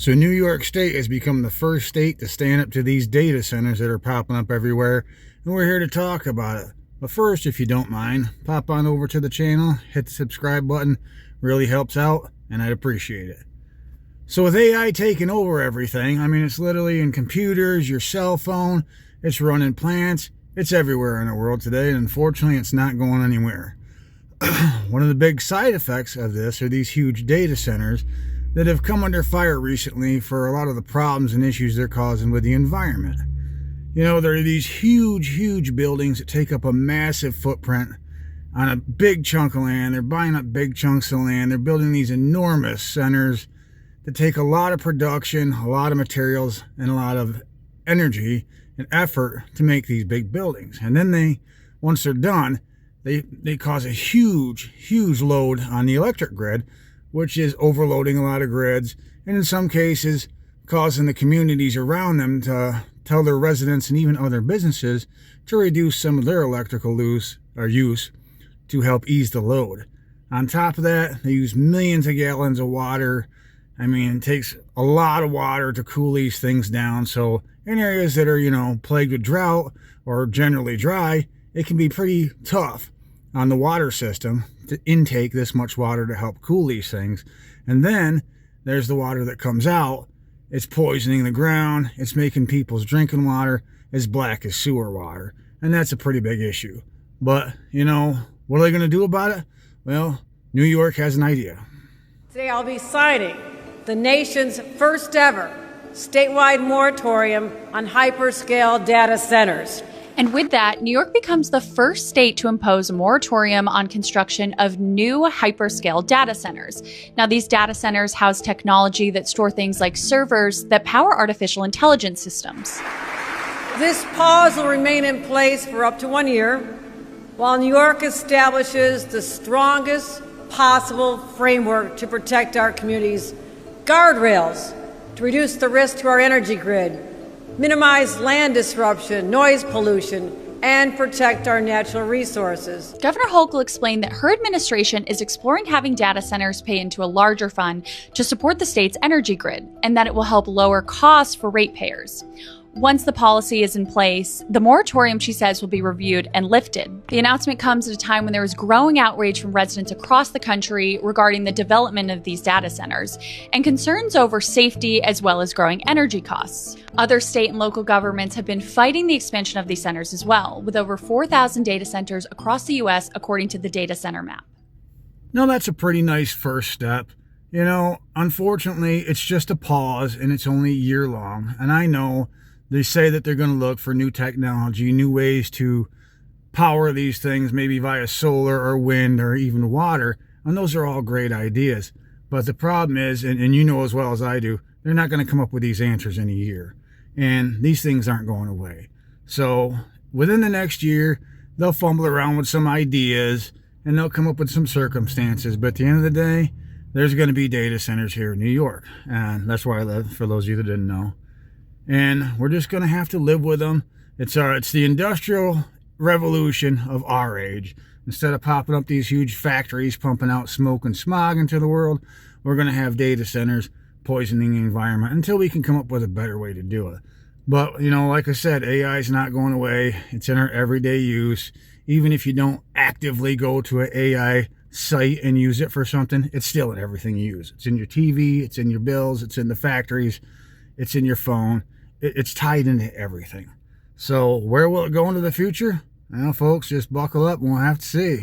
So New York State has become the first state to stand up to these data centers that are popping up everywhere, and we're here to talk about it. But first, if you don't mind, pop on over to the channel, hit the subscribe button, really helps out, and I'd appreciate it. So with AI taking over everything, I mean, it's literally in computers, your cell phone, it's running plants, it's everywhere in the world today, and unfortunately, it's not going anywhere. One of the big side effects of this are these huge data centers that have come under fire recently for a lot of the problems and issues they're causing with the environment. You know, there are these huge buildings that take up a massive footprint on a big chunk of land. They're buying up big chunks of land. They're building these enormous centers that take a lot of production, a lot of materials, and a lot of energy and effort to make these big buildings. And then once they're done, they cause a huge load on the electric grid, which is overloading a lot of grids, and in some cases causing the communities around them to tell their residents and even other businesses to reduce some of their electrical use to help ease the load. On top of that, they use millions of gallons of water. I mean, it takes a lot of water to cool these things down. So in areas that are, plagued with drought or generally dry, it can be pretty tough on the water system to intake this much water to help cool these things. And then there's the water that comes out. It's poisoning the ground. It's making people's drinking water as black as sewer water. And that's a pretty big issue. But, what are they going to do about it? Well, New York has an idea. Today I'll be signing the nation's first ever statewide moratorium on hyperscale data centers. And with that, New York becomes the first state to impose a moratorium on construction of new hyperscale data centers. Now, these data centers house technology that store things like servers that power artificial intelligence systems. This pause will remain in place for up to 1 year, while New York establishes the strongest possible framework to protect our communities, guardrails to reduce the risk to our energy grid, minimize land disruption, noise pollution, and protect our natural resources. Governor Hochul explained that her administration is exploring having data centers pay into a larger fund to support the state's energy grid, and that it will help lower costs for ratepayers. Once the policy is in place, the moratorium, she says, will be reviewed and lifted. The announcement comes at a time when there is growing outrage from residents across the country regarding the development of these data centers and concerns over safety as well as growing energy costs. Other state and local governments have been fighting the expansion of these centers as well, with over 4,000 data centers across the U.S. according to the data center map. Now, that's a pretty nice first step. Unfortunately, it's just a pause and it's only a year long. And I know they say that they're going to look for new technology, new ways to power these things, maybe via solar or wind or even water. And those are all great ideas. But the problem is, and you know as well as I do, they're not going to come up with these answers in a year. And these things aren't going away. So within the next year, they'll fumble around with some ideas and they'll come up with some circumstances. But at the end of the day, there's going to be data centers here in New York. And that's where I live, for those of you that didn't know. And we're just going to have to live with them. It's the industrial revolution of our age. Instead of popping up these huge factories pumping out smoke and smog into the world, we're going to have data centers poisoning the environment until we can come up with a better way to do it. But, like I said, AI is not going away. It's in our everyday use. Even if you don't actively go to an AI site and use it for something, it's still in everything you use. It's in your TV, it's in your bills, it's in the factories, it's in your phone. It's tied into everything. So where will it go into the future? Well, folks, just buckle up and we'll have to see.